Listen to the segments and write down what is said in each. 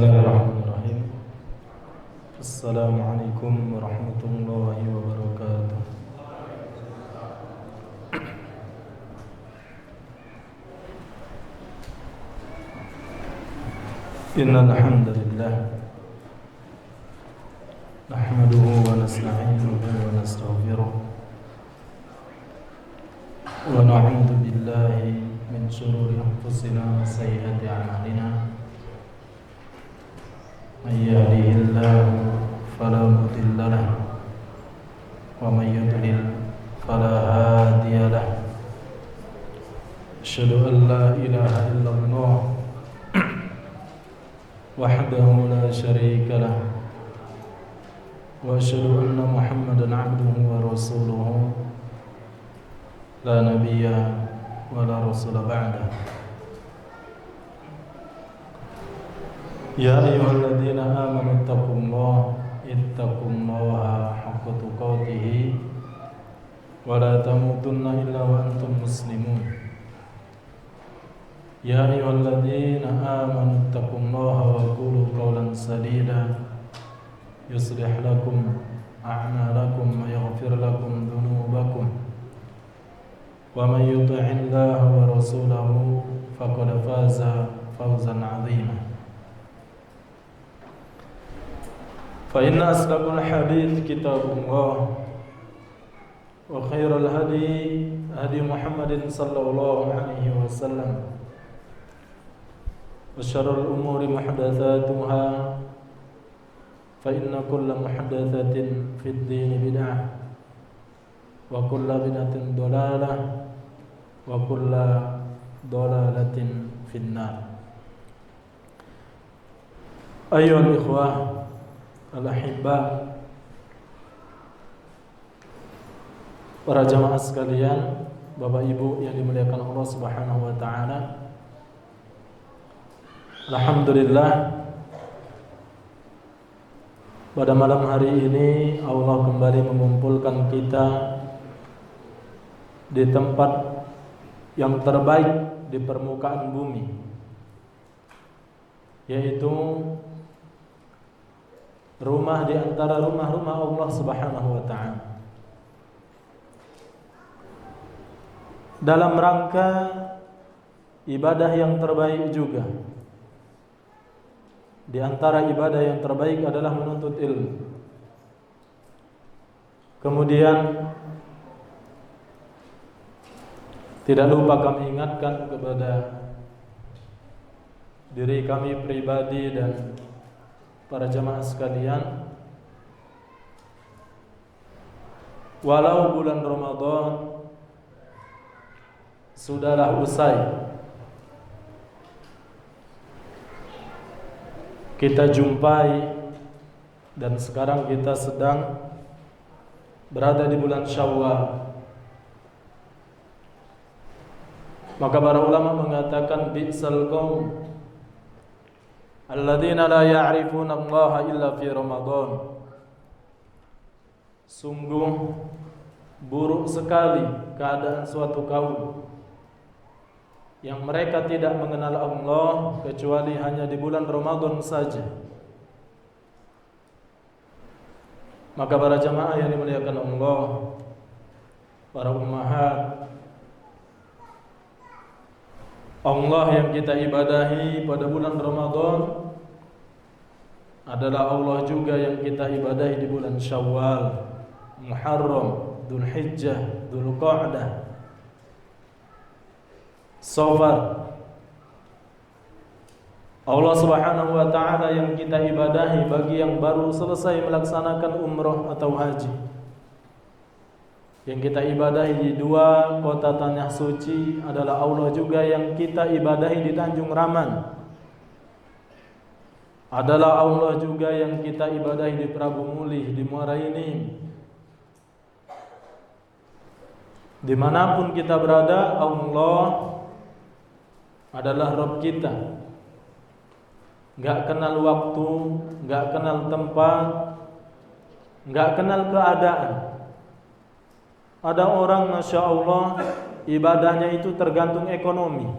Bismillahirrahmanirrahim. Assalamualaikum warahmatullahi wabarakatuh. Innal hamdalillah nahmaduhu wa nasta'inuhu wa nastaghfiruh wa na'udzu billahi min shururi anfusina wa sayyiati a'malina. Man yahdihillahu fala mudilla lahu wa man yudlil fala hadiya lahu. Asyhadu an la ilaha illallah wahdahu la syarika lahu wa asyhadu anna Muhammadan 'abduhu wa rasuluhu la nabiyya wa la rasula ba'dahu. Ya ayyuhalladzina amanu ittaqullaha haqqa tuqatih wa la tamutunna illa wa antum muslimun. Ya ayyuhalladzina amanu ittaqullaha wa qulu qawlan sadida yuslih lakum a'malakum wa yaghfir lakum dhunubakum wa man yuti'illaha wa rasulahu faqad faza fawzan 'azima. Fa inna asdaqal hadits kitabullah wa khairal hadi hadi Muhammadin sallallahu alaihi wasallam wa syarrul umuri muhdatsatuha fa inna kulla muhdatsatin fid din bid'ah wa kulla bid'atin dhalalah wa kulla dhalalatin finnar. Ayyuhal ikhwah al-ahibba, para jamaah sekalian, Bapak Ibu yang dimuliakan Allah Subhanahu wa taala. Alhamdulillah, pada malam hari ini Allah kembali mengumpulkan kita di tempat yang terbaik di permukaan bumi, yaitu rumah di antara rumah-rumah Allah Subhanahu wa taala, dalam rangka ibadah yang terbaik juga. Di antara ibadah yang terbaik adalah menuntut ilmu. Kemudian tidak lupa kami ingatkan kepada diri kami pribadi dan para jamaah sekalian, walau bulan Ramadan sudahlah usai, kita jumpai dan sekarang kita sedang berada di bulan Syawal. Maka para ulama mengatakan bi'sal qaum alladzina la ya'rifuna Allah illa fi Ramadan. Sungguh buruk sekali keadaan suatu kaum yang mereka tidak mengenal Allah kecuali hanya di bulan Ramadan saja. Maka para jamaah yang dimuliakan Allah, para ummahat, Allah yang kita ibadahi pada bulan Ramadan adalah Allah juga yang kita ibadahi di bulan Syawal, Muharram, Dzulhijjah, Dzulqa'dah, Safar. Allah Subhanahu wa taala yang kita ibadahi bagi yang baru selesai melaksanakan umrah atau haji, yang kita ibadahi di dua kota tanah suci adalah Allah juga yang kita ibadahi di Tanjung Raman, adalah Allah juga yang kita ibadahi di Prabu Mulih, di Muara Enim. Dimanapun kita berada, Allah adalah Rabb kita. Gak kenal waktu, gak kenal tempat, gak kenal keadaan. Ada orang Masya Allah ibadahnya itu tergantung ekonomi.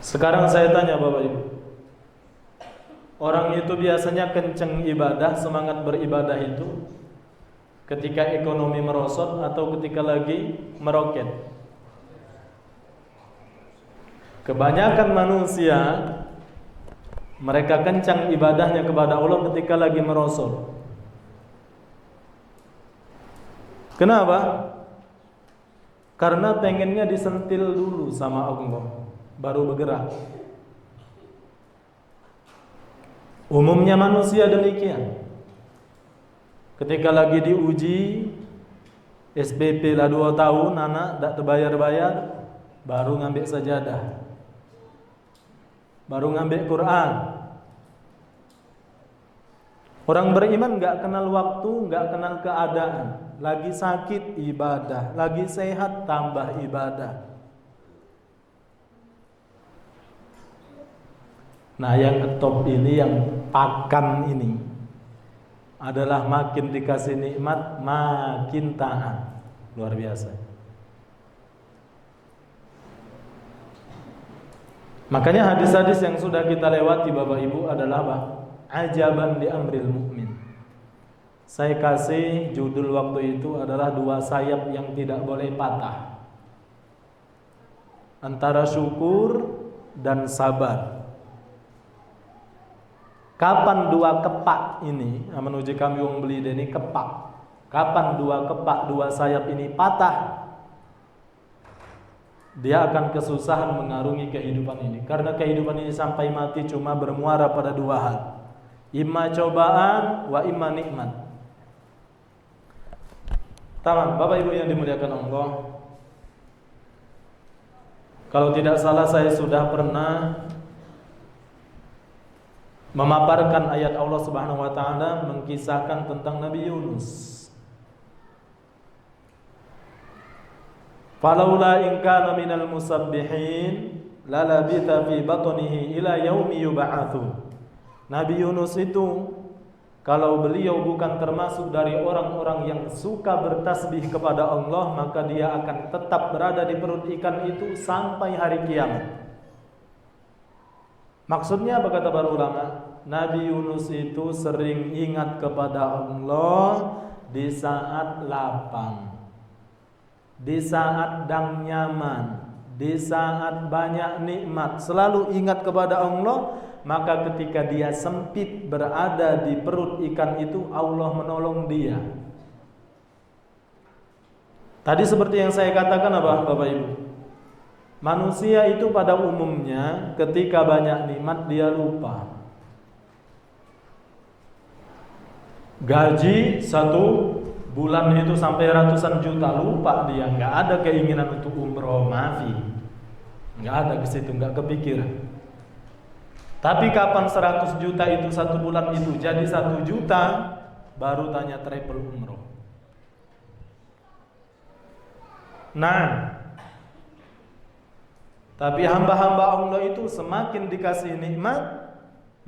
Sekarang saya tanya Bapak Ibu, orang itu biasanya kenceng ibadah, semangat beribadah itu ketika ekonomi merosot atau ketika lagi meroket? Kebanyakan manusia mereka kencang ibadahnya kepada Allah ketika lagi merosot. Kenapa? Karena pengennya disentil dulu sama Allah, baru bergerak. Umumnya manusia demikian. Ketika lagi diuji SPP lah 2 tahun, anak tak terbayar-bayar, baru ngambil sajadah, baru ngambil Quran. Orang beriman gak kenal waktu, gak kenal keadaan. Lagi sakit ibadah, lagi sehat tambah ibadah. Nah, yang top ini, yang pakan ini adalah makin dikasih nikmat makin taat. Luar biasa. Makanya hadis-hadis yang sudah kita lewati Bapak Ibu adalah apa? Ajaban di amril mukmin. Saya kasih judul waktu itu adalah 2 sayap yang tidak boleh patah, antara syukur dan sabar. Kapan 2 kepak ini, menuju kami wong beli ini kepak. Kapan 2 kepak, 2 sayap ini patah, dia akan kesusahan mengarungi kehidupan ini. Karena kehidupan ini sampai mati cuma bermuara pada 2 hal. Imma cobaan wa imma nikmat. Tamam, Bapak Ibu yang dimuliakan Allah. Kalau tidak salah saya sudah pernah memaparkan ayat Allah Subhanahu wa taala mengkisahkan tentang Nabi Yunus. Falaula in kana minal musabbihin lalabitha fi batnihi ila yaumi yub'atsun. Nabi Yunus itu, kalau beliau bukan termasuk dari orang-orang yang suka bertasbih kepada Allah, maka dia akan tetap berada di perut ikan itu sampai hari kiamat. Maksudnya apa kata para ulama? Nabi Yunus itu sering ingat kepada Allah di saat lapang, di saat dang nyaman, di saat banyak nikmat, selalu ingat kepada Allah. Maka ketika dia sempit berada di perut ikan itu, Allah menolong dia. Tadi seperti yang saya katakan apa Bapak Ibu? Manusia itu pada umumnya ketika banyak nikmat dia lupa. Gaji 1 bulan itu sampai ratusan juta, lupa dia, nggak ada keinginan untuk umroh, maafi, nggak ada ke situ, nggak kepikiran. Tapi kapan 100 juta itu 1 bulan itu jadi 1 juta, baru tanya travel umroh. Nah, tapi hamba-hamba Allah itu semakin dikasih nikmat,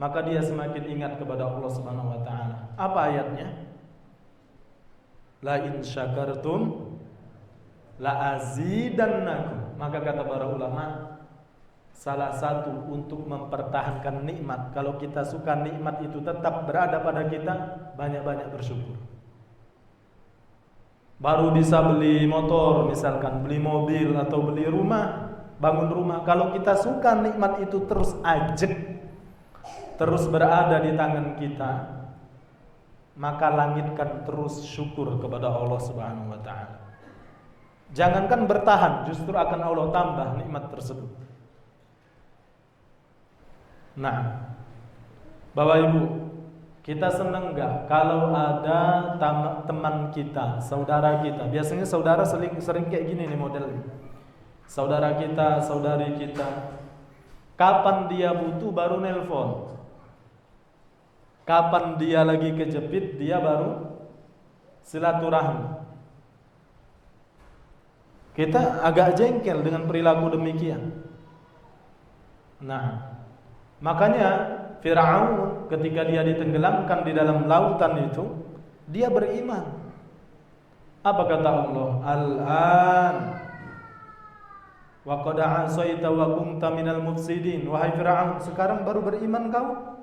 maka dia semakin ingat kepada Allah Subhanahu wa taala. Apa ayatnya? La in syakartum la azidannakum. Maka kata para ulama, salah satu untuk mempertahankan nikmat, kalau kita suka nikmat itu tetap berada pada kita, banyak-banyak bersyukur. Baru bisa beli motor misalkan, beli mobil atau beli rumah, bangun rumah. Kalau kita suka nikmat itu terus ajek, terus berada di tangan kita, maka langitkan terus syukur kepada Allah Subhanahu wa taala. Jangankan bertahan, justru akan Allah tambah nikmat tersebut. Nah, Bapak Ibu, kita senang enggak kalau ada teman kita, saudara kita? Biasanya saudara sering kayak gini nih modelnya. Saudara kita, saudari kita, kapan dia butuh baru nelpon. Kapan dia lagi kejepit, dia baru silaturahmi. Kita agak jengkel dengan perilaku demikian. Nah, makanya Fir'aun ketika dia ditenggelamkan di dalam lautan itu, dia beriman. Apa kata Allah? Al-an Wa qad 'asaita wa kunta minal mufsidin. Wahai Firaun, sekarang baru beriman kau?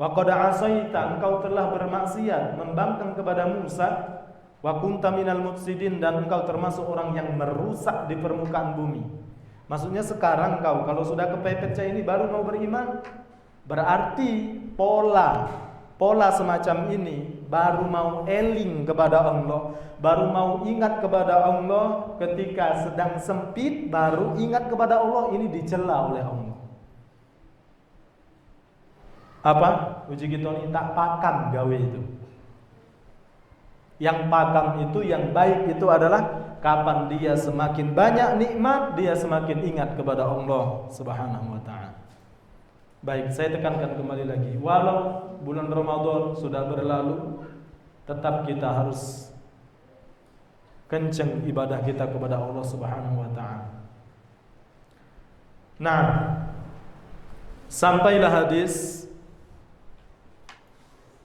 Wa qad 'asaita, engkau telah bermaksiat, membangkang kepada Musa. Wa kunta minal mufsidin, dan engkau termasuk orang yang merusak di permukaan bumi. Maksudnya sekarang kau kalau sudah kepepet kayak ini baru mau beriman? Berarti pola semacam ini baru mau eling kepada Allah, baru mau ingat kepada Allah ketika sedang sempit, baru ingat kepada Allah, ini dicela oleh Allah. Apa? Uji kita ini tak pakam gawe itu. Yang pakam itu, yang baik itu adalah kapan dia semakin banyak nikmat, dia semakin ingat kepada Allah Subhanahu wa ta'ala. Baik, saya tekankan kembali lagi, walau bulan Ramadan sudah berlalu, tetap kita harus kenceng ibadah kita kepada Allah Subhanahu wa ta'ala. Nah, sampailah hadis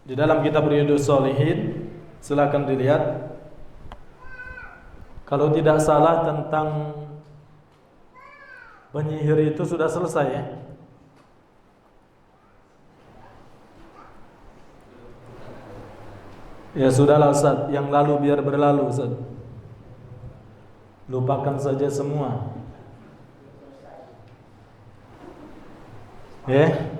di dalam kitab Riyadhus Shalihin, silakan dilihat. Kalau tidak salah tentang penyihir itu sudah selesai ya. Ya sudahlah Ustaz, yang lalu biar berlalu Ustaz. Lupakan saja semua. Ya.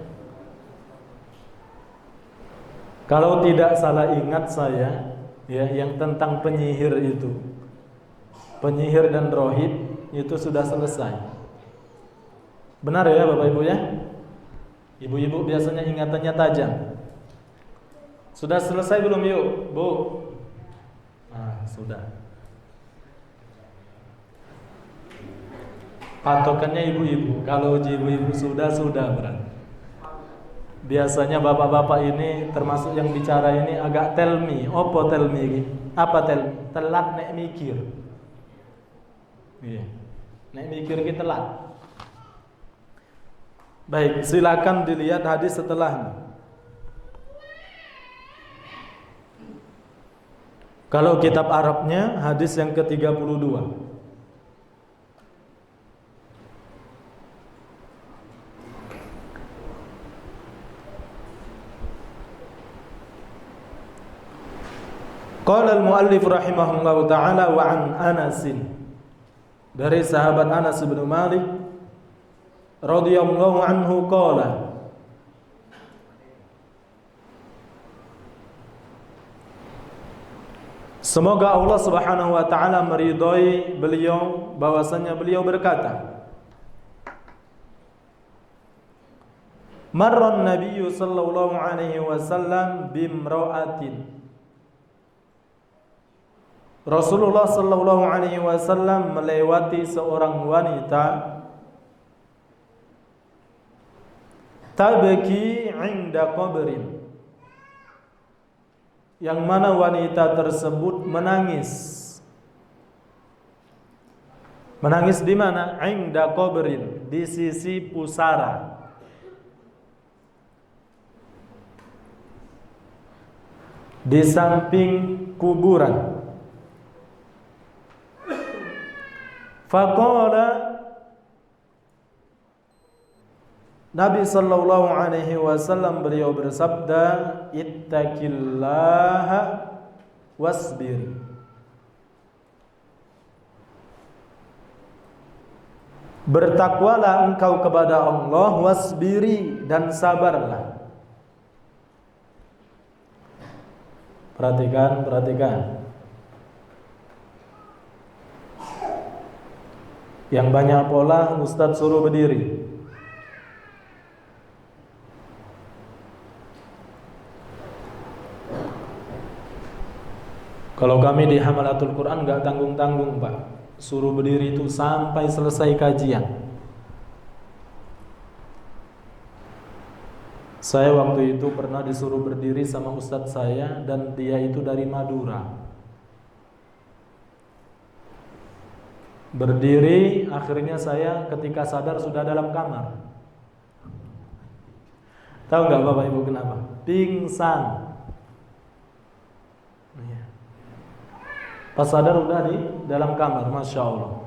Kalau tidak salah ingat saya, ya, yang tentang penyihir itu, penyihir dan rohib itu sudah selesai. Benar ya Bapak Ibu ya? Ibu-ibu biasanya ingatannya tajam. Sudah selesai belum yuk, Bu? Ah, sudah. Patokannya ibu-ibu. Kalau ibu-ibu sudah berarti. Biasanya bapak-bapak ini termasuk yang bicara ini agak tell me. Apa tell me? Apa tell me? Telat nek mikir. Iya. Nek mikir kita telat. Baik, silakan dilihat hadis setelahnya. Kalau kitab Arabnya hadis yang ke-32. Qala al-muallif rahimahullahu taala wa an Anas, dari sahabat Anas bin Malik radhiyallahu anhu qala, semoga Allah Subhanahu wa taala meridhai beliau bahwasanya beliau berkata, marran nabiyyu sallallahu alaihi wasallam bimra'atin, Rasulullah sallallahu alaihi wasallam melewati seorang wanita tabki 'inda qabrin, yang mana wanita tersebut menangis. Menangis di mana? 'Inda qabrin, di sisi pusara. Di samping kuburan. Faqala, Nabi sallallahu alaihi wasallam beliau bersabda, ittaqillaha wasbir. Bertakwalah engkau kepada Allah, wasbiri, dan sabarlah. Perhatikan. Yang banyak pola Ustadz suruh berdiri. Kalau kami di Hamalatul Quran enggak tanggung-tanggung Pak, suruh berdiri itu sampai selesai kajian. Saya waktu itu pernah disuruh berdiri sama Ustadz saya, dan dia itu dari Madura. Berdiri, akhirnya saya ketika sadar sudah dalam kamar. Tahu nggak Bapak Ibu kenapa? Pingsan. Pas sadar udah di dalam kamar, Masya Allah.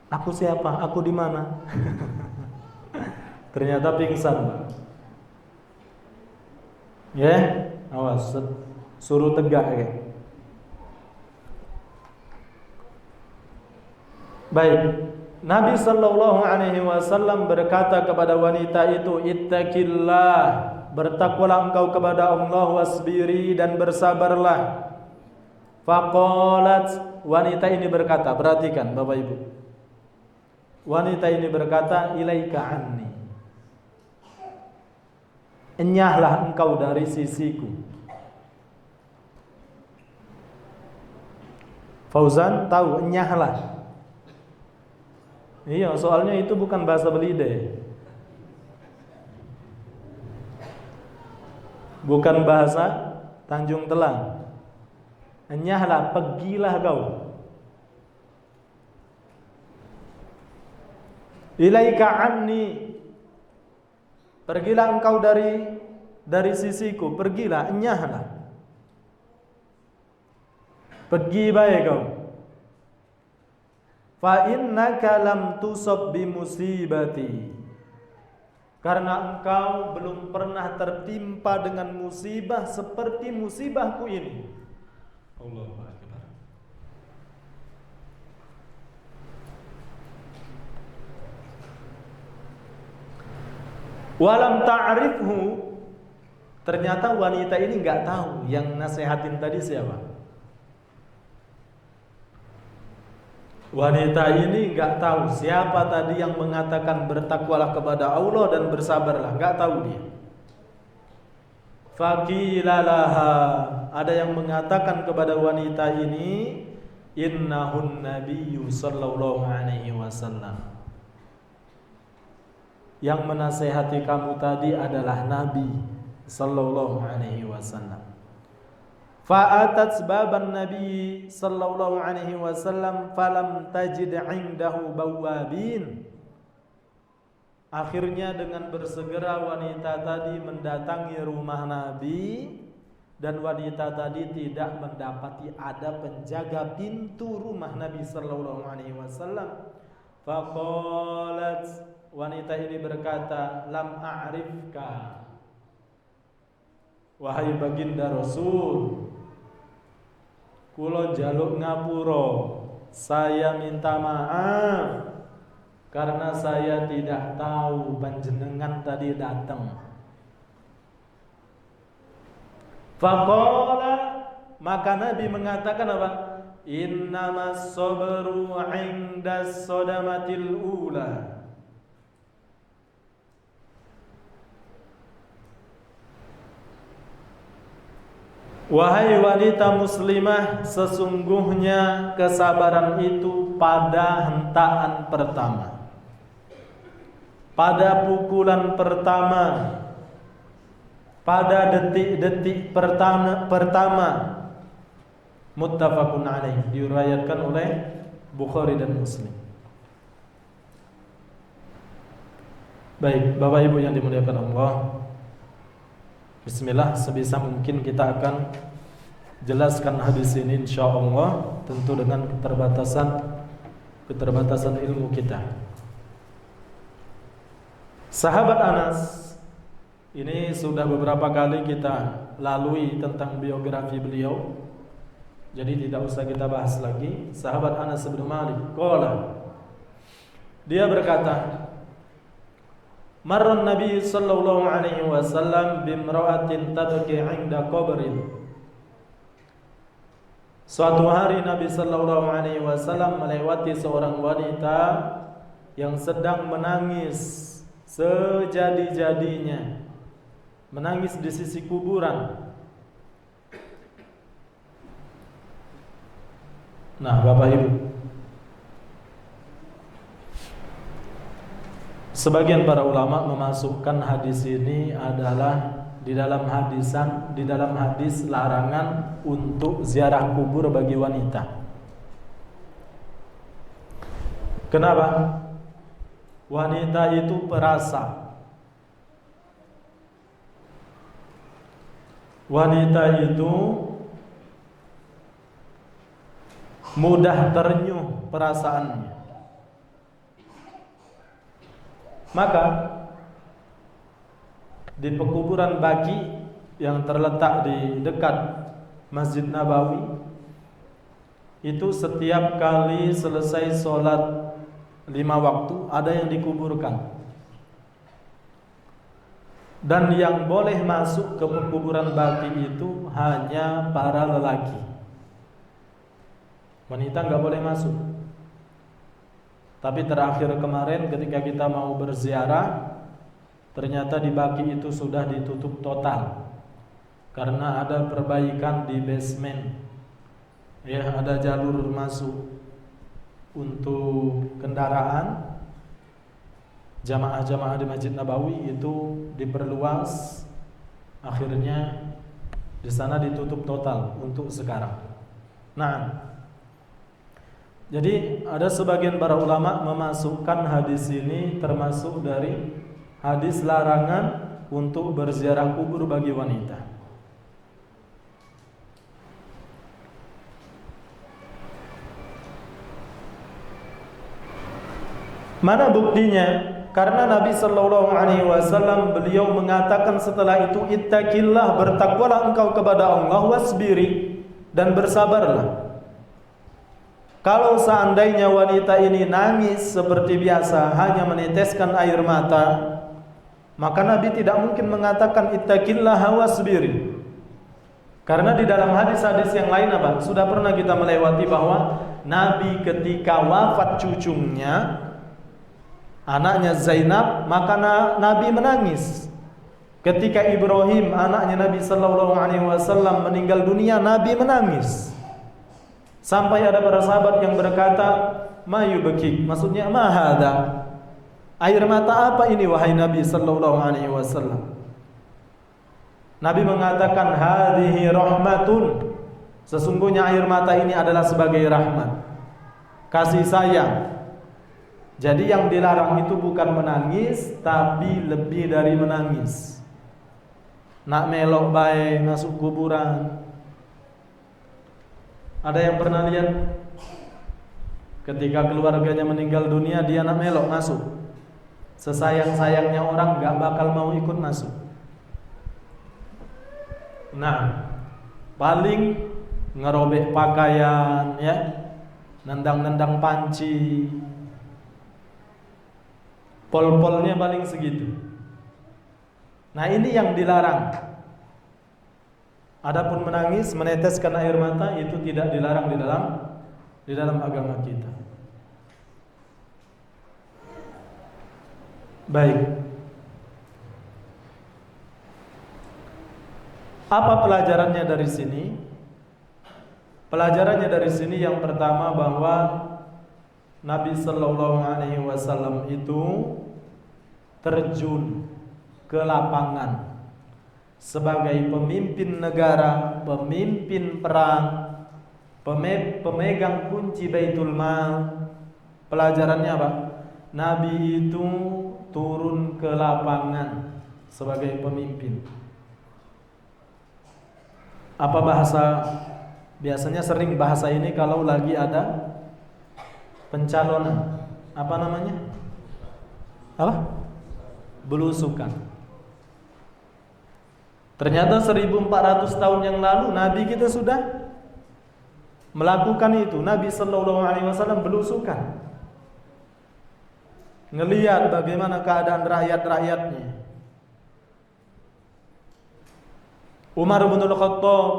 Aku siapa? Aku di mana? Ternyata pingsan. Ya, awas, suruh tegak ya. Baik. Nabi sallallahu alaihi wasallam berkata kepada wanita itu, "Ittaqillah, bertakwalah engkau kepada Allah, wasbiri, dan bersabarlah." Faqalat, wanita ini berkata, perhatikan Bapak Ibu. Wanita ini berkata, "Ilaika anni." Enyahlah engkau dari sisiku. Fauzan tahu enyahlah. Iya, soalnya itu bukan bahasa Belida. Bukan bahasa Tanjung Telang. Enyahlah, pergilah kau. Ilaika anni. Pergilah engkau dari sisiku, pergilah, enyahlah. Pergi baik kau. Fa innaka lam tusab bi musibati. Karena engkau belum pernah tertimpa dengan musibah seperti musibahku ini. Allahu Akbar. Walam ta'rifhu. Ternyata wanita ini enggak tahu yang nasihatin tadi siapa. Wanita ini enggak tahu siapa tadi yang mengatakan bertakwalah kepada Allah dan bersabarlah, enggak tahu dia. Faqilalaha, ada yang mengatakan kepada wanita ini, innahun nabiyyu sallallahu alaihi wasallam. Yang menasehati kamu tadi adalah Nabi sallallahu alaihi wasallam. Fa'atat baban Nabi sallallahu alaihi wasallam falam tajid 'indahu bawabin. Akhirnya dengan bersegera wanita tadi mendatangi rumah Nabi, dan wanita tadi tidak mendapati ada penjaga pintu rumah Nabi sallallahu alaihi wasallam. Faqalat, wanita ini berkata, lam a'rifka, wahai baginda Rasul, kula jaluk ngapura, saya minta maaf karena saya tidak tahu panjenengan tadi datang. Faqala, maka Nabi mengatakan apa? Innamas sabru 'inda sodamatil ula. Wahai wanita muslimah, sesungguhnya kesabaran itu pada hentaan pertama, pada pukulan pertama, pada detik-detik pertama. Muttafaqun alaih, diriwayatkan oleh Bukhari dan Muslim. Baik, Bapak Ibu yang dimuliakan Allah, bismillah, sebisa mungkin kita akan jelaskan hadis ini insyaallah, tentu dengan keterbatasan ilmu kita. Sahabat Anas ini sudah beberapa kali kita lalui tentang biografi beliau, jadi tidak usah kita bahas lagi. Sahabat Anas bin Malik, qala, dia berkata, marran Nabi sallallahu alaihi wasallam bimra'atin tabki 'inda qabrin. Suatu hari Nabi sallallahu alaihi wasallam melewati seorang wanita yang sedang menangis sejadi-jadinya, menangis di sisi kuburan. Nah, Bapak Ibu, sebagian para ulama memasukkan hadis ini adalah di dalam hadis larangan untuk ziarah kubur bagi wanita. Kenapa? Wanita itu perasa. Wanita itu mudah ternyuh perasaannya. Maka di pekuburan Baqi yang terletak di dekat Masjid Nabawi itu setiap kali selesai sholat 5 waktu ada yang dikuburkan. Dan yang boleh masuk ke pekuburan Baqi itu hanya para lelaki. Wanita nggak boleh masuk. Tapi terakhir kemarin ketika kita mau berziarah, ternyata di Baqi itu sudah ditutup total karena ada perbaikan di basement. Ya, ada jalur masuk untuk kendaraan. Jamaah-jamaah di Masjid Nabawi itu diperluas. Akhirnya di sana ditutup total untuk sekarang. Nah, jadi ada sebagian para ulama memasukkan hadis ini termasuk dari hadis larangan untuk berziarah kubur bagi wanita. Mana buktinya? Karena Nabi sallallahu alaihi wasallam beliau mengatakan setelah itu, ittaqillah, bertakwalah engkau kepada Allah, wasbiri, dan bersabarlah. Kalau seandainya wanita ini nangis seperti biasa, hanya meneteskan air mata, maka Nabi tidak mungkin mengatakan ittaqillah wasbiri. Karena di dalam hadis-hadis yang lain apa? Sudah pernah kita melewati bahwa Nabi ketika wafat cucunya, anaknya Zainab, maka Nabi menangis. Ketika Ibrahim, anaknya Nabi sallallahu alaihi wasallam meninggal dunia, Nabi menangis. Sampai ada para sahabat yang berkata, "Ma yubki?" Maksudnya, "Ma hadza?" Air mata apa ini wahai Nabi sallallahu alaihi wasallam? Nabi mengatakan, "Hadhihi rahmatun." Sesungguhnya air mata ini adalah sebagai rahmat, kasih sayang. Jadi yang dilarang itu bukan menangis, tapi lebih dari menangis. Nak melok bae masuk kuburan. Ada yang pernah lihat ketika keluarganya meninggal dunia, dia nak melok masuk. Sesayang-sayangnya orang gak bakal mau ikut masuk. Nah, paling ngerobek pakaian, ya, nendang-nendang panci, pol-polnya paling segitu. Nah, ini yang dilarang. Adapun menangis, meneteskan air mata itu tidak dilarang di dalam agama kita. Baik. Apa pelajarannya dari sini? Pelajarannya dari sini yang pertama bahwa Nabi sallallahu alaihi wasallam itu terjun ke lapangan sebagai pemimpin negara, pemimpin perang, pemegang kunci Baitul Mal. Pelajarannya apa? Nabi itu turun ke lapangan sebagai pemimpin. Apa bahasa? Biasanya sering bahasa ini kalau lagi ada pencalonan. Apa namanya? Apa? Belusukan. Ternyata 1400 tahun yang lalu Nabi kita sudah melakukan itu. Nabi sallallahu alaihi wasallam belusukan, ngelihat bagaimana keadaan rakyat-rakyatnya. Umar bin Khattab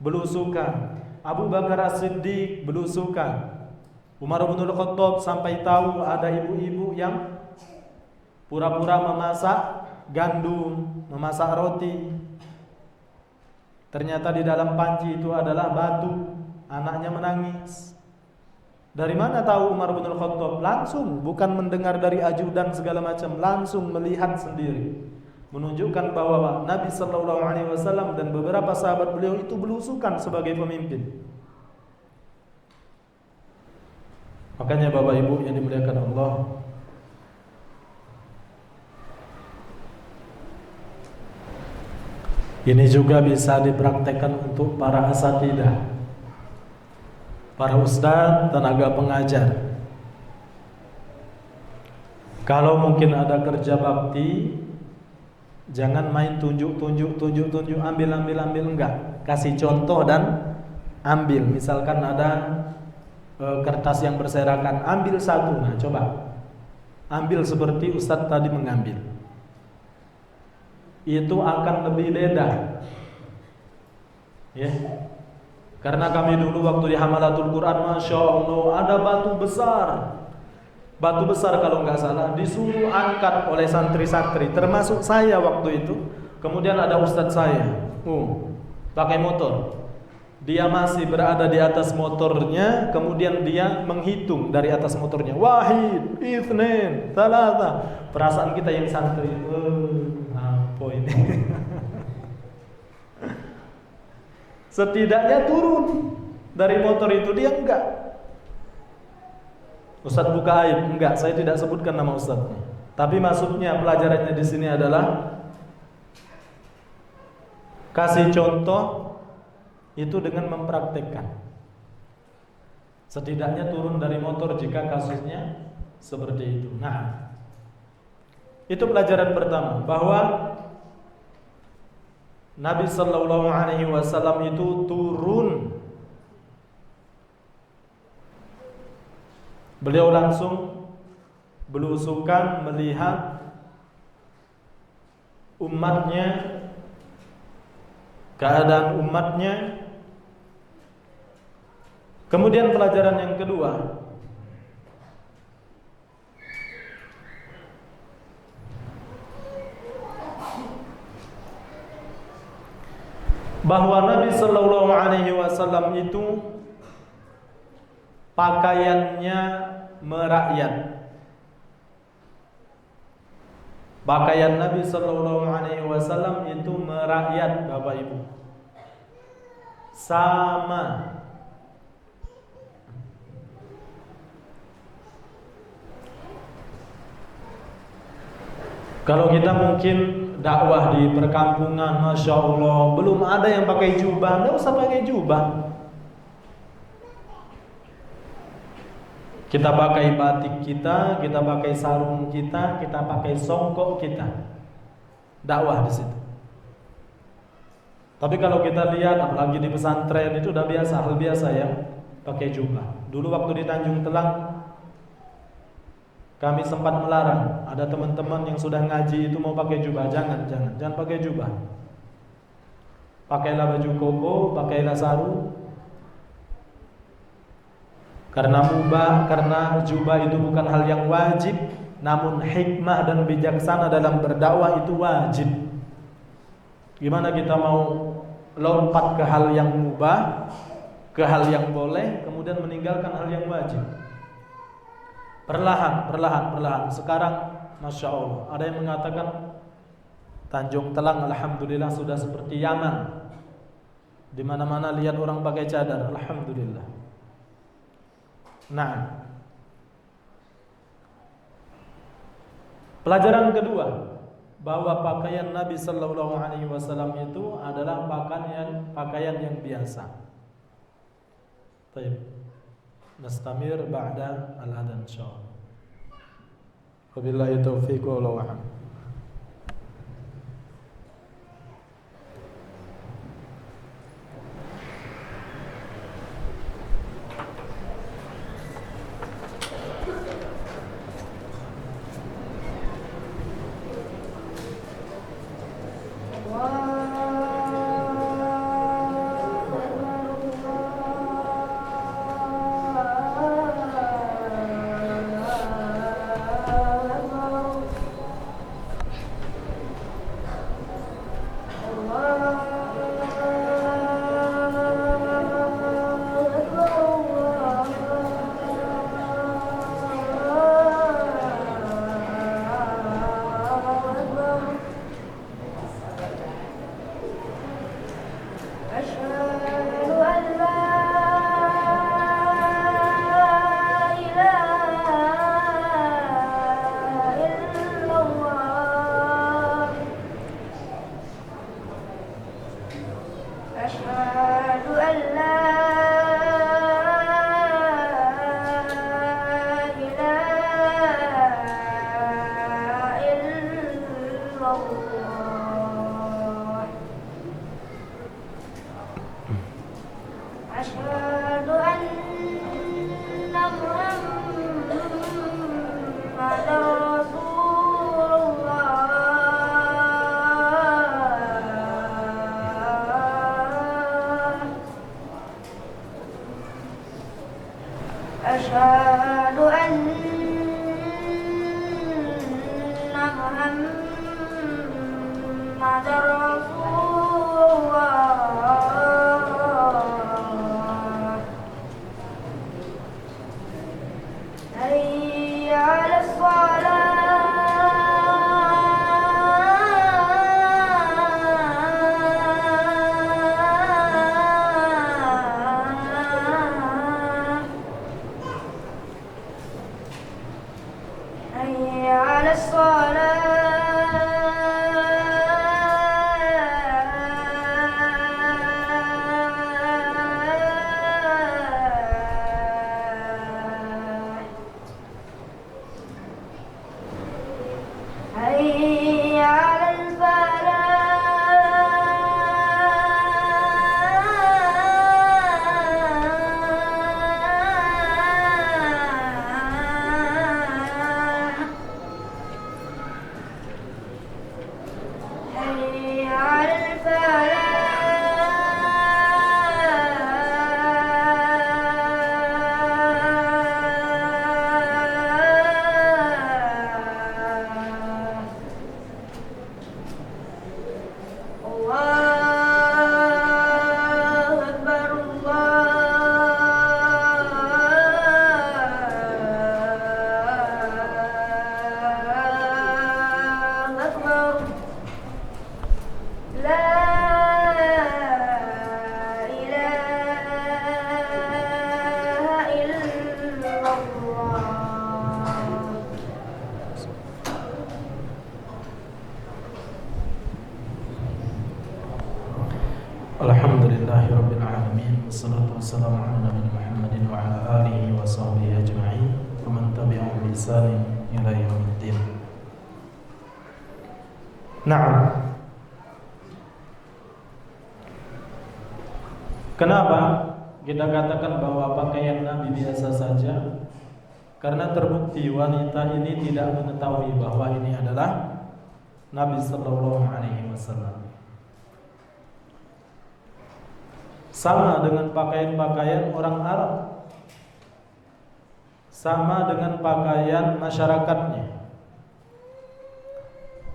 belusukan, Abu Bakar As-Siddiq belusukan. Umar bin Khattab sampai tahu ada ibu-ibu yang pura-pura memasak gandum, memasak roti. Ternyata di dalam panci itu adalah batu. Anaknya menangis. Dari mana tahu Umar bin Khattab? Langsung, bukan mendengar dari ajudan segala macam, langsung melihat sendiri. Menunjukkan bahwa Nabi sallallahu alaihi wasallam dan beberapa sahabat beliau itu belusukan sebagai pemimpin. Makanya Bapak Ibu yang dimuliakan Allah, ini juga bisa dipraktekkan untuk para asatidah, para ustadz, tenaga pengajar. Kalau mungkin ada kerja bakti, jangan main tunjuk, ambil, enggak. Kasih contoh dan ambil. Misalkan ada kertas yang berserakan, ambil satu. Nah, coba ambil seperti Ustadz tadi mengambil. Itu akan lebih beda. Ya. Karena kami dulu waktu di Hamalatul Quran, Masya Allah, ada batu besar. Batu besar kalau nggak salah, disuruh angkat oleh santri-santri, termasuk saya waktu itu. Kemudian ada ustadz saya, pakai motor. Dia masih berada di atas motornya, kemudian dia menghitung dari atas motornya. Wahid, itsnain, tsalatsa. Perasaan kita yang santri, apa ini? Setidaknya turun dari motor itu, dia enggak. Ustadz buka aib, enggak, saya tidak sebutkan nama ustadznya. Tapi maksudnya pelajarannya di sini adalah kasih contoh itu dengan mempraktekkan. Setidaknya turun dari motor jika kasusnya seperti itu. Nah, itu pelajaran pertama, bahwa Nabi Sallallahu Alaihi Wasallam itu turun. Beliau langsung belusukan melihat umatnya, keadaan umatnya. Kemudian pelajaran yang kedua, bahwa Nabi Sallallahu Alaihi Wasallam itu pakaiannya merakyat. Pakaian Nabi Sallallahu Alaihi Wasallam itu merakyat, Bapak Ibu. Sama. Kalau kita mungkin dakwah di perkampungan, Masya Allah, belum ada yang pakai jubah, nggak usah pakai jubah. Kita pakai batik kita pakai sarung kita pakai songkok kita. Dakwah di situ. Tapi kalau kita lihat, apalagi di pesantren itu udah biasa, hal biasa ya, pakai jubah. Dulu waktu di Tanjung Telang, kami sempat melarang. Ada teman-teman yang sudah ngaji itu mau pakai jubah, jangan pakai jubah. Pakailah baju koko, pakailah sarung. Karena mubah, karena jubah itu bukan hal yang wajib, namun hikmah dan bijaksana dalam berdakwah itu wajib. Gimana kita mau lompat ke hal yang mubah, ke hal yang boleh, kemudian meninggalkan hal yang wajib? Perlahan. Sekarang, Masya Allah, ada yang mengatakan Tanjung Telang, alhamdulillah sudah seperti Yaman. Di mana-mana lihat orang pakai cadar, alhamdulillah. Nah, pelajaran kedua, bahwa pakaian Nabi Sallallahu Alaihi Wasallam itu adalah pakaian yang biasa. Baik, nastamir ba'da al-adhan insyaallah. Wabillahi taufiq wallahu a'lam. أشهد أن محمد رسول الله حي على الصلاة حي على الصلاة حي على الفلاح حي على الفلاح الله أكبر الله أكبر لا إله إلا الله Alhamdulillahi Rabbil Alamin. Wassalatu wassalamu ala Nabi Muhammadin wa ala alihi wa sahbihi ajma'in wa man tabi'ahum bi ihsanin ila yaumiddin. Na'am. Kenapa kita katakan bahwa pakaian Nabi biasa saja? Karena terbukti wanita ini tidak mengetahui bahwa ini adalah Nabi sallallahu alaihi wasallam. Sama dengan pakaian-pakaian orang Arab, sama dengan pakaian masyarakatnya.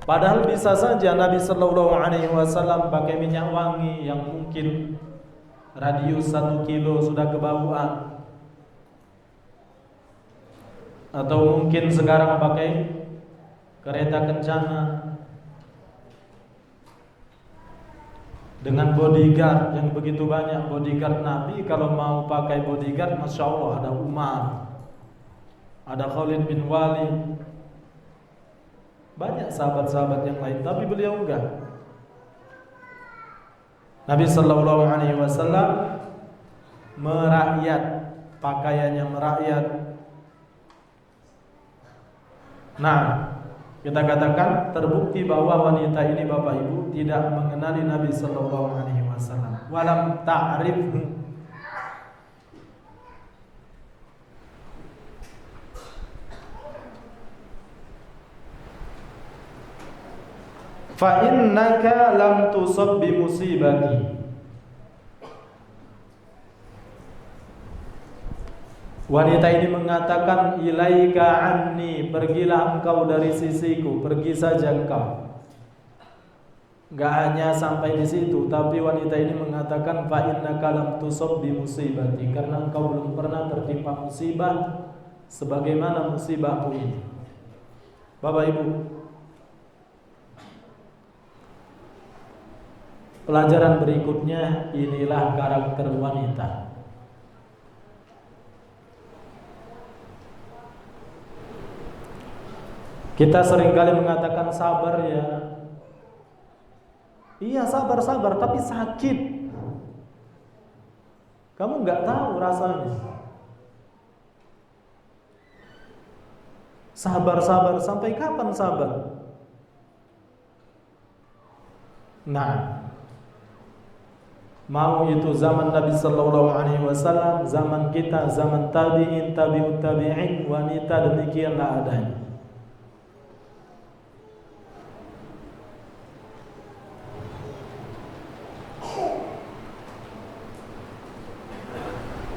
Padahal bisa saja Nabi sallallahu alaihi wasallam pakai minyak wangi yang mungkin radius 1 kilo sudah kebauan, atau mungkin sekarang pakai kereta kencana dengan bodyguard yang begitu banyak. Bodyguard Nabi, kalau mau pakai bodyguard, Masya Allah, ada Umar, ada Khalid bin Walid, banyak sahabat-sahabat yang lain. Tapi beliau enggak. Nabi sallallahu alaihi wasallam merakyat, pakaiannya merakyat. Nah, kita katakan terbukti bahwa wanita ini Bapak Ibu tidak mengenali Nabi sallallahu alaihi wasallam. Walam ta'rifhu. Fa innaka lam tusab bi musibati. Wanita ini mengatakan, ilaika anni, pergilah engkau dari sisiku, pergi saja engkau. Gak hanya sampai di situ, tapi wanita ini mengatakan, fa innaka lam tusab bi musibati, karena engkau belum pernah tertimpa musibah sebagaimana musibahku ini. Bapak Ibu, pelajaran berikutnya, inilah karakter wanita. Kita seringkali mengatakan sabar ya. Iya sabar, tapi sakit. Kamu nggak tahu rasanya. Sabar, sampai kapan sabar? Nah, mau itu zaman Nabi sallallahu alaihi wasallam, zaman kita, zaman tabi'in, tabi'ut tabi'in, wanita demikianlah adanya.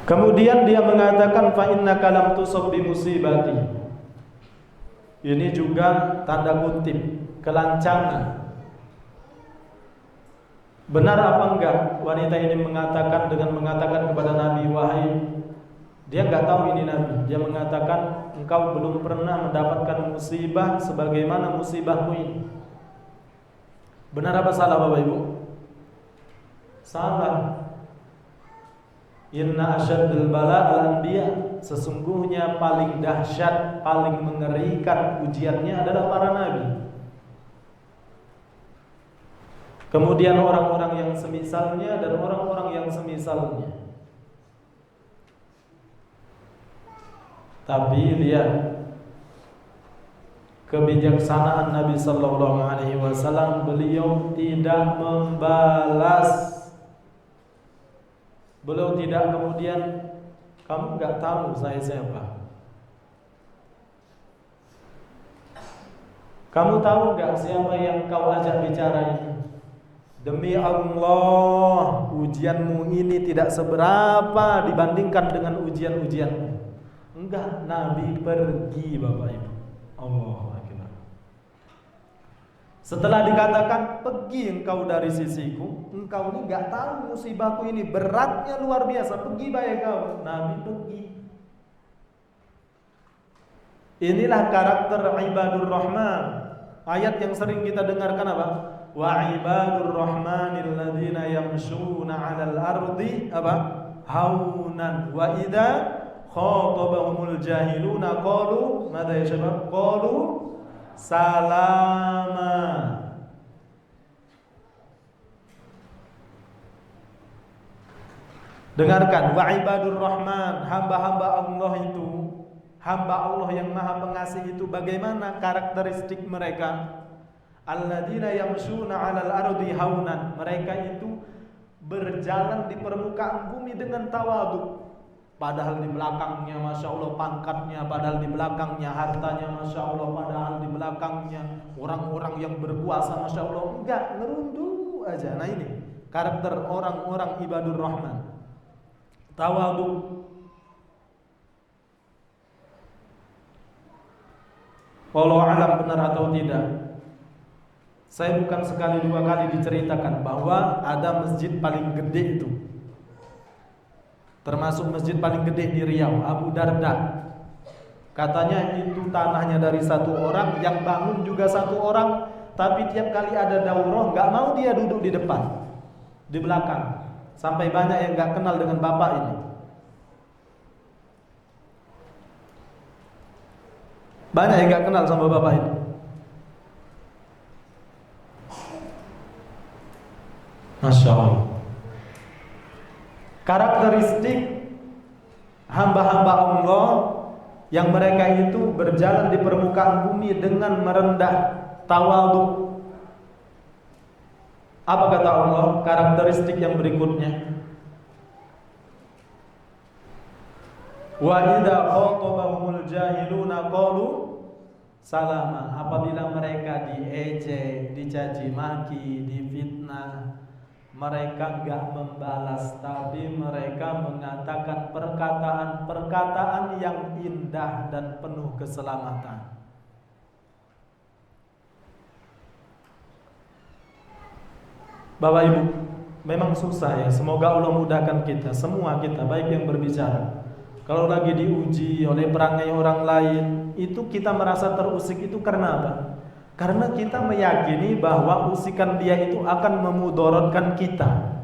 Kemudian dia mengatakan fa innaka lam tusab bi musibati. Ini juga tanda kutip kelancangan. Benar apa enggak wanita ini mengatakan dengan mengatakan kepada Nabi, wahai, dia enggak tahu ini Nabi. Dia mengatakan, engkau belum pernah mendapatkan musibah sebagaimana musibahmu ini. Benar apa salah Bapak Ibu? Salah. Inna asyaddal bala al-anbiya. Sesungguhnya paling dahsyat, paling mengerikan ujiannya adalah para nabi. Kemudian orang-orang yang semisalnya dan orang-orang yang semisalnya. Tapi lihat kebijaksanaan Nabi sallallahu alaihi wasallam, beliau tidak membalas. Beliau tidak kemudian, kamu enggak tahu saya siapa. Kamu tahu enggak siapa yang kau ajak bicara ini? Demi Allah, ujianmu ini tidak seberapa dibandingkan dengan ujian-ujianmu. Enggak, Nabi pergi Bapak Ibu. Allahu Akbar. Setelah dikatakan pergi engkau dari sisiku, engkau ini enggak tahu musibahku ini beratnya luar biasa. Pergi baik kau. Nabi pergi. Inilah karakter ibadur rahman. Ayat yang sering kita dengarkan apa? Wa ibadur rahmanil ladzina yamshuna 'alal ardi apa? Haunan wa idza khatabahumul jahiluna qalu madza ya syabab? Qalu salama. Dengarkan, wa ibadur rahman, hamba-hamba Allah itu, hamba Allah yang maha pengasih itu bagaimana karakteristik mereka? Alladzina yamshuna 'alal ardi haunan. Mereka itu berjalan di permukaan bumi dengan tawadhu. Padahal di belakangnya Masya Allah pangkatnya, padahal di belakangnya hartanya Masya Allah, padahal di belakangnya orang-orang yang berkuasa Masya Allah. Enggak, ngerundu aja. Nah ini karakter orang-orang ibadur rahman. Tawadhu. Wallahu alam benar atau tidak, saya bukan sekali dua kali diceritakan bahwa ada masjid paling gede itu, termasuk masjid paling gede di Riau, Abu Darda. Katanya itu tanahnya dari satu orang, yang bangun juga satu orang, tapi tiap kali ada daurah nggak mau dia duduk di depan, di belakang. Sampai banyak yang nggak kenal dengan bapak ini. Banyak yang nggak kenal sama bapak ini. Masya Allah. Karakteristik hamba-hamba Allah yang mereka itu berjalan di permukaan bumi dengan merendah, tawadhu. Apa kata Allah? Karakteristik yang berikutnya. Wa idza khatabahumul jahiluna qalu salama. Apabila mereka diejek, dicaci maki, difitnah, mereka enggak membalas, tapi mereka mengatakan perkataan-perkataan yang indah dan penuh keselamatan. Bapak Ibu, memang susah ya. Semoga Allah mudahkan kita, semua kita, baik yang berbicara. Kalau lagi diuji oleh perangai orang lain, itu kita merasa terusik itu karena apa? Karena kita meyakini bahwa usikan dia itu akan memudaratkan kita.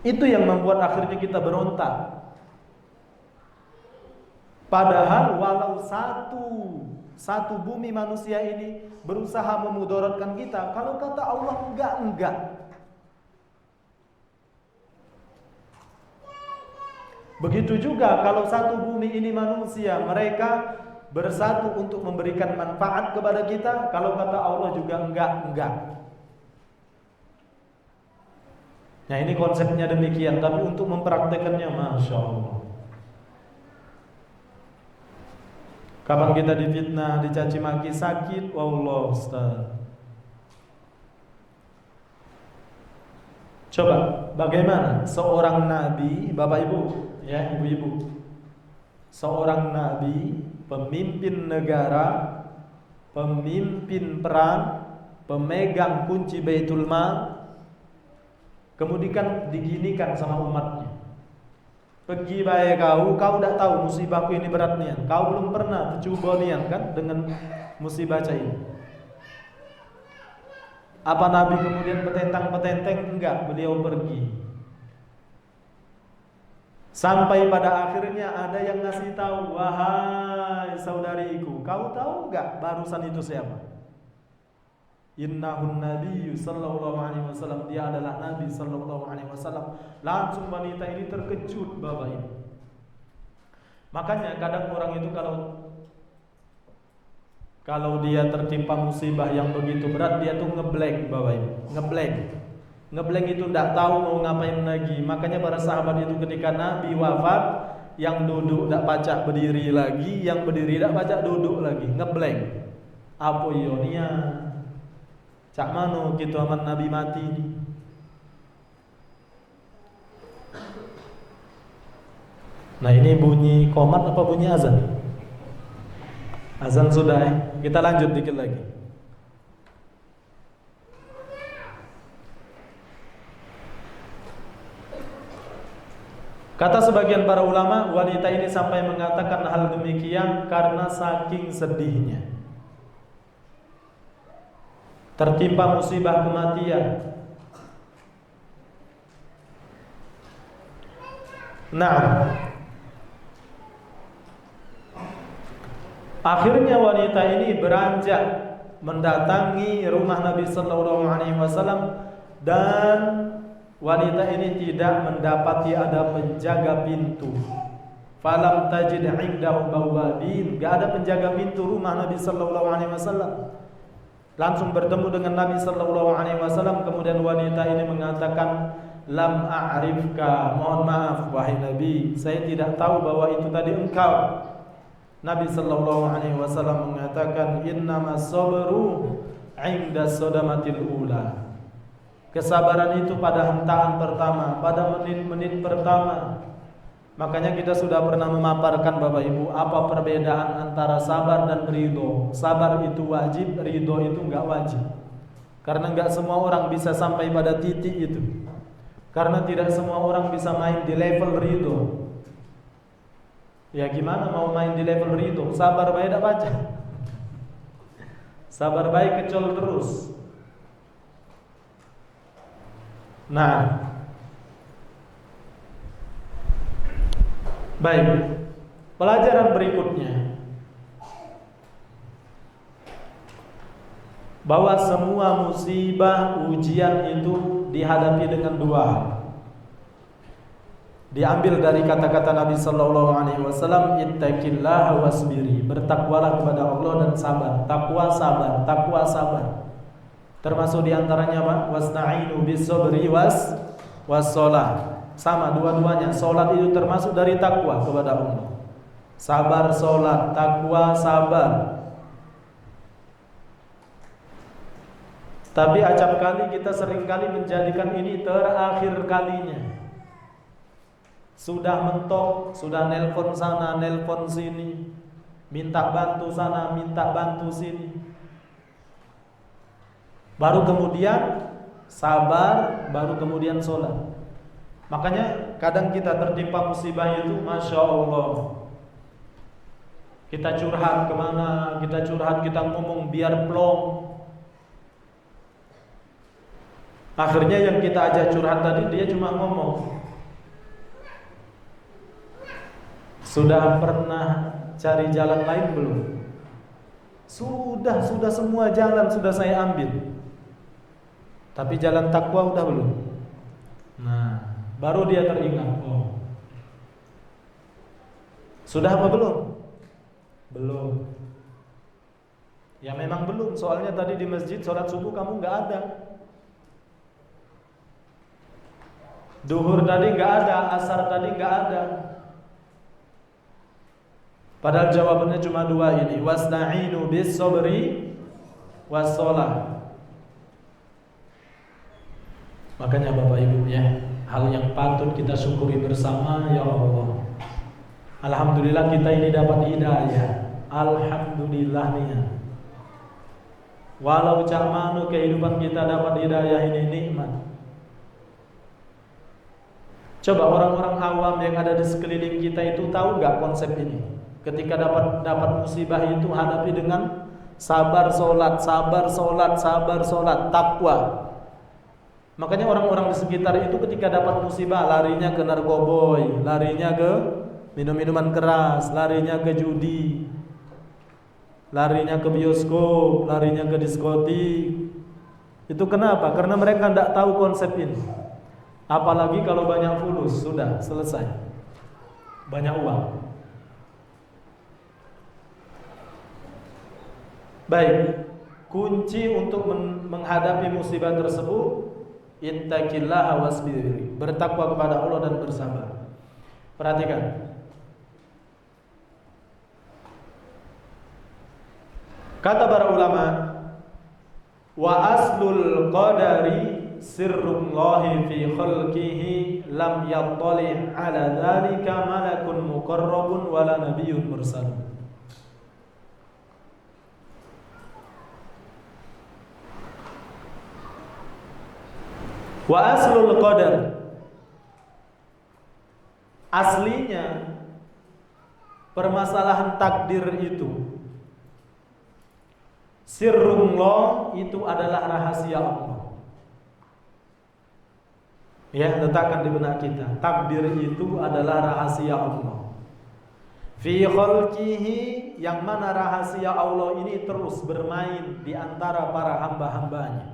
Itu yang membuat akhirnya kita berontak. Padahal walau satu bumi manusia ini berusaha memudaratkan kita, kalau kata Allah enggak. Begitu juga kalau satu bumi ini manusia, mereka bersatu untuk memberikan manfaat kepada kita, kalau kata Allah juga enggak. Nah ini konsepnya demikian, tapi untuk mempraktekannya Masya Allah. Kapan kita difitnah, dicaci maki, sakit, wallah Ustaz. Coba, bagaimana seorang nabi, Bapak Ibu, ya ibu-ibu, seorang nabi, pemimpin negara, pemimpin perang, pemegang kunci Baitul Mal, kemudian diginikan sama umatnya. Pergi baik kau tidak tahu musibahku ini berat nian. Kau belum pernah tercoba nian kan dengan musibah ini. Apa Nabi kemudian petentang-petenteng? Enggak, beliau pergi. Sampai pada akhirnya ada yang ngasih tahu, wahai saudariku, kau tahu enggak barusan itu siapa? Innahun nabiyyu sallallahu alaihi wasallam, dia adalah Nabi sallallahu alaihi wasallam. Langsung wanita ini terkejut, Bapak Ibu. Makanya kadang orang itu kalau dia tertimpa musibah yang begitu berat, dia tuh ngeblank, Bapak Ibu. Ngeblank itu tidak tahu mau ngapain lagi. Makanya para sahabat itu ketika Nabi wafat, yang duduk tidak pacak berdiri lagi, yang berdiri tidak pacak duduk lagi, ngeblank. Apa ionia? Cak mano gitu aman Nabi mati. Nah ini bunyi qomat apa bunyi azan? Azan sudah ya. Kita lanjut dikit lagi. Kata sebagian para ulama, wanita ini sampai mengatakan hal demikian karena saking sedihnya. Tertimpa musibah kematian. Nah, akhirnya wanita ini beranjak mendatangi rumah Nabi sallallahu alaihi wasallam dan wanita ini tidak mendapati ada penjaga pintu. Falam tajid 'indahu bawabin, enggak ada penjaga pintu rumah Nabi sallallahu alaihi wasallam. Langsung bertemu dengan Nabi sallallahu alaihi wasallam, kemudian wanita ini mengatakan, "Lam a'rifka." Mohon maaf wahai Nabi, saya tidak tahu bahwa itu tadi engkau. Nabi sallallahu alaihi wasallam mengatakan, "Innamas sabru 'inda sadamatil ula." Kesabaran itu pada hentaan pertama, pada menit-menit pertama. Makanya kita sudah pernah memaparkan Bapak Ibu apa perbedaan antara sabar dan ridho. Sabar itu wajib, ridho itu enggak wajib. Karena enggak semua orang bisa sampai pada titik itu. Karena tidak semua orang bisa main di level ridho. Ya gimana mau main di level ridho? Sabar baik tak baca. Sabar baik kecol terus. Nah, baik. Pelajaran berikutnya, bahwa semua musibah, ujian itu dihadapi dengan dua hal. Diambil dari kata-kata Nabi sallallahu alaihi wasallam, ittaqillaha wasbiri, bertakwalah kepada Allah dan sabar. Takwa sabar, takwa sabar. Termasuk diantaranya apa? Wasta'inu bis-sabri was-shalah. Sama dua-duanya. Salat itu termasuk dari takwa kepada Allah. Sabar salat, takwa sabar. Tapi acap kali kita seringkali menjadikan ini terakhir kalinya. Sudah mentok, sudah nelpon sana, nelpon sini, minta bantu sana, minta bantu sini. Baru kemudian sabar, baru kemudian sholat. Makanya kadang kita tertimpa musibah itu, Masya Allah, kita curhat kemana, kita ngomong biar plong. Akhirnya yang kita ajak curhat tadi, dia cuma ngomong, sudah pernah cari jalan lain belum? Sudah semua jalan sudah saya ambil. Tapi jalan takwa udah belum? Nah, baru dia teringat, oh, sudah apa belum? Belum. Ya memang belum, soalnya tadi di masjid sholat subuh kamu gak ada, duhur tadi gak ada, asar tadi gak ada. Padahal jawabannya cuma dua ini, wasta'inu bis-sabri was-shalah. Makanya Bapak Ibu ya, hal yang patut kita syukuri bersama, ya Allah. Alhamdulillah kita ini dapat hidayah. Alhamdulillah nih ya. Walau cak manu kehidupan kita dapat hidayah, ini nikmat. Coba orang-orang awam yang ada di sekeliling kita itu tahu nggak konsep ini? Ketika dapat musibah itu hadapi dengan sabar solat, takwa. Makanya orang-orang di sekitar itu ketika dapat musibah larinya ke narkoboy, larinya ke minum-minuman keras, larinya ke judi, larinya ke bioskop, larinya ke diskotik. Itu kenapa? Karena mereka tidak tahu konsep ini. Apalagi kalau banyak fulus, sudah selesai, banyak uang. Baik, kunci untuk menghadapi musibah tersebut, ittaqillaha wasbir, bertakwa kepada Allah dan bersabar. Perhatikan, kata para ulama, wa aslul qadari sirrullahi fi khalqihi lam yattali' ala dzalika malakun muqarrabun wala nabiyyun mursal. Wa aslul qadar, aslinya permasalahan takdir itu, sirrullah itu adalah rahasia Allah. Ya, letakkan di benak kita, takdir itu adalah rahasia Allah. Fi khalqihi, yang mana rahasia Allah ini terus bermain di antara para hamba-hambanya,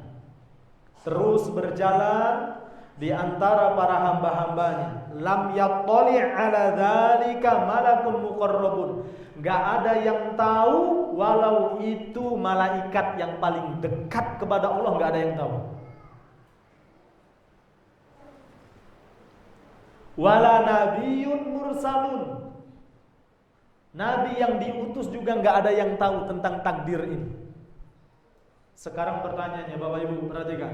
terus berjalan di antara para hamba-hambanya. Lam yattali' ala dzalika malakun muqarrabun, enggak ada yang tahu, walau itu malaikat yang paling dekat kepada Allah, enggak ada yang tahu. Wala nabiyyun mursalun, nabi yang diutus juga enggak ada yang tahu tentang takdir ini. Sekarang pertanyaannya, Bapak Ibu perhatikan.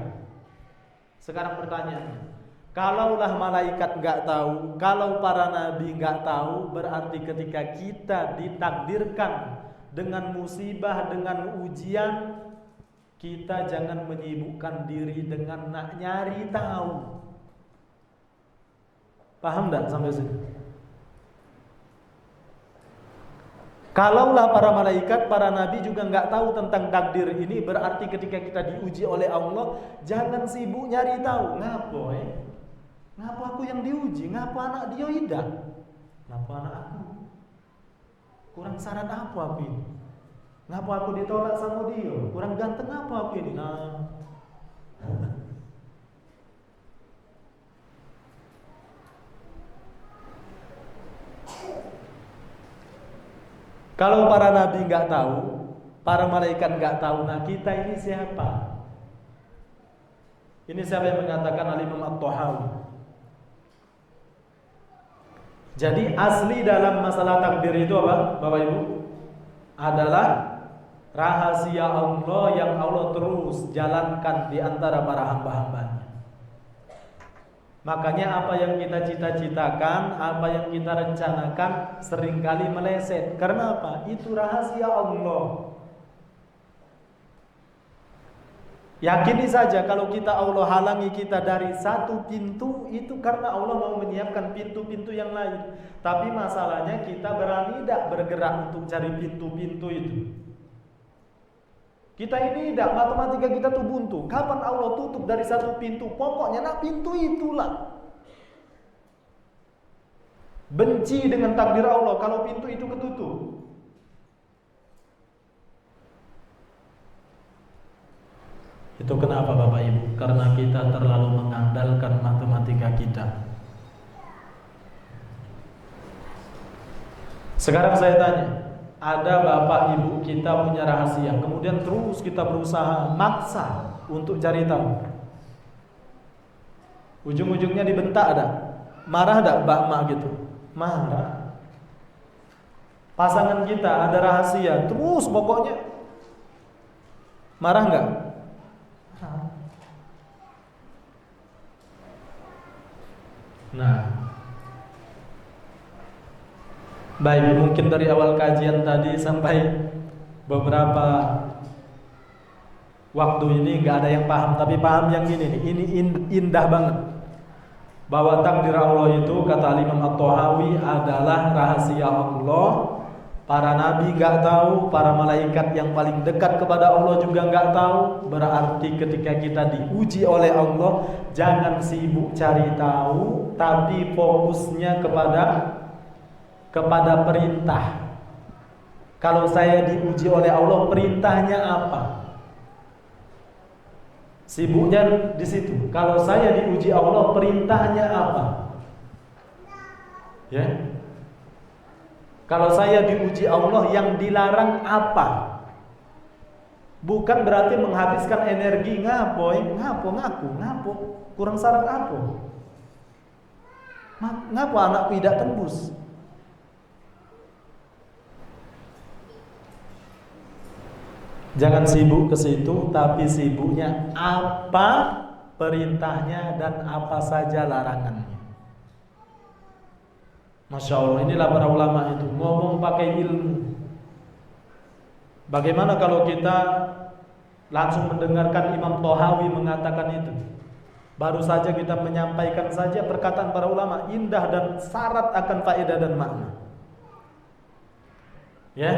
Sekarang pertanyaannya, kalaulah malaikat enggak tahu, kalau para nabi enggak tahu, berarti ketika kita ditakdirkan dengan musibah, dengan ujian, kita jangan menyibukkan diri dengan nak nyari tahu. Paham enggak sampai sini? Kalaulah para malaikat, para nabi juga enggak tahu tentang takdir ini, berarti ketika kita diuji oleh Allah, jangan sibuk nyari tahu. Ngapa ngapa aku yang diuji? Ngapa anak dia tidak? Ngapa anak aku? Kurang syarat apa aku ini? Ngapa aku ditolak sama dia? Kurang ganteng apa aku ini? Nah, kalau para nabi enggak tahu, para malaikat enggak tahu, nah kita ini siapa? Ini siapa yang mengatakan Al-Imam At-Tahawi. Jadi asli dalam masalah takdir itu apa, Bapak Ibu? Adalah rahasia Allah yang Allah terus jalankan di antara para hamba-hambanya. Makanya apa yang kita cita-citakan, apa yang kita rencanakan seringkali meleset. Karena apa? Itu rahasia Allah. Yakini saja kalau kita Allah halangi kita dari satu pintu, itu karena Allah mau menyiapkan pintu-pintu yang lain. Tapi masalahnya kita berani tidak bergerak untuk cari pintu-pintu itu. Kita ini tidak, matematika kita tuh buntu. Kapan Allah tutup dari satu pintu? Pokoknya nak pintu itulah. Benci dengan takdir Allah kalau pintu itu ketutup. Itu kenapa Bapak Ibu? Karena kita terlalu mengandalkan matematika kita. Sekarang saya tanya, ada bapak ibu kita punya rahasia, kemudian terus kita berusaha maksa untuk cari tahu. Ujung-ujungnya dibentak ada, marah ada mbak emak gitu, marah. Pasangan kita ada rahasia, terus pokoknya marah nggak? Nah, baik, mungkin dari awal kajian tadi sampai beberapa waktu ini nggak ada yang paham, tapi paham yang ini nih. Ini indah banget. Bahwa takdir Allah itu, kata Imam At-Tahawi, adalah rahasia Allah. Para nabi nggak tahu, para malaikat yang paling dekat kepada Allah juga nggak tahu. Berarti ketika kita diuji oleh Allah, jangan sibuk cari tahu, tapi fokusnya kepada perintah. Kalau saya diuji oleh Allah, perintahnya apa? Sibuknya di situ. Kalau saya diuji Allah, perintahnya apa? Ya. Kalau saya diuji Allah, yang dilarang apa? Bukan berarti menghabiskan energi ngapo, kurang syarat apa? Ngapo anakku tidak tembus? Jangan sibuk ke situ, tapi sibuknya apa perintahnya dan apa saja larangannya. Masya Allah, inilah para ulama itu ngomong pakai ilmu. Bagaimana kalau kita langsung mendengarkan Imam Tahawi mengatakan itu? Baru saja kita menyampaikan saja perkataan para ulama, indah dan syarat akan faedah dan makna. Ya.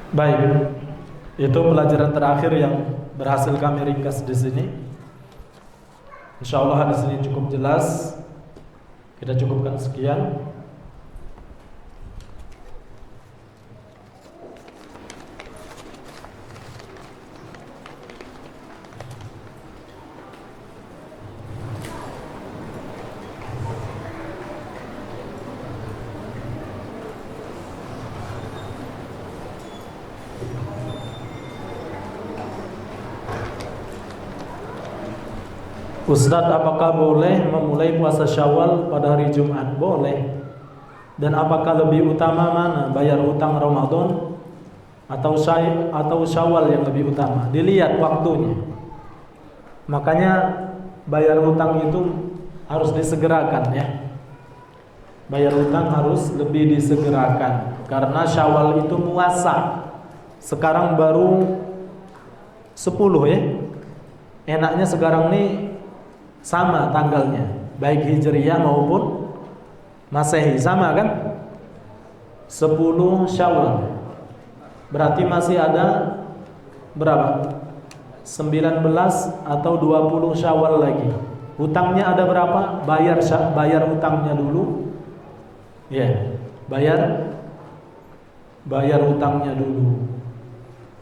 Baik, itu pelajaran terakhir yang berhasil kami ringkas di sini. Insya Allah hadis ini cukup jelas. Kita cukupkan sekian. Ustadz, apakah boleh memulai puasa Syawal pada hari Jumat? Boleh. Dan apakah lebih utama mana? Bayar utang Ramadan atau Syawal yang lebih utama? Dilihat waktunya. Makanya bayar utang itu harus disegerakan ya. Bayar utang harus lebih disegerakan karena Syawal itu puasa. Sekarang baru 10 ya. Enaknya sekarang nih sama tanggalnya, baik Hijriyah maupun Masehi, sama kan? 10 Syawal. Berarti masih ada berapa? 19 atau 20 Syawal lagi. Hutangnya ada berapa? Bayar hutangnya dulu. Ya, bayar hutangnya dulu.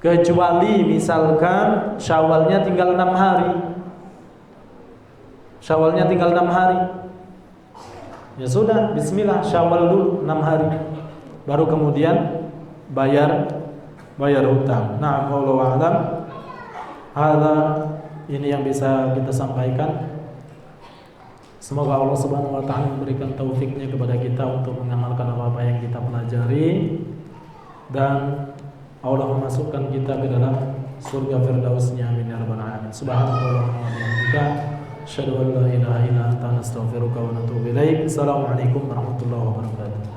Kecuali misalkan Syawalnya tinggal 6 hari. Syawalnya tinggal 6 hari. Ya sudah, bismillah, Syawal dulu 6 hari. Baru kemudian bayar hutang. Nah, wallahu a'lam. Hadza, ini yang bisa kita sampaikan. Semoga Allah Subhanahu wa taala memberikan taufiknya kepada kita untuk mengamalkan apa-apa yang kita pelajari dan Allah memasukkan kita ke dalam surga firdausnya. Amin ya rabbal alamin. Subhanallah wa bihamdihi. Asyhadu an la ilaha illa anta, astaghfiruka wa atubu ilaik. Assalamualaikum warahmatullahi wabarakatuh.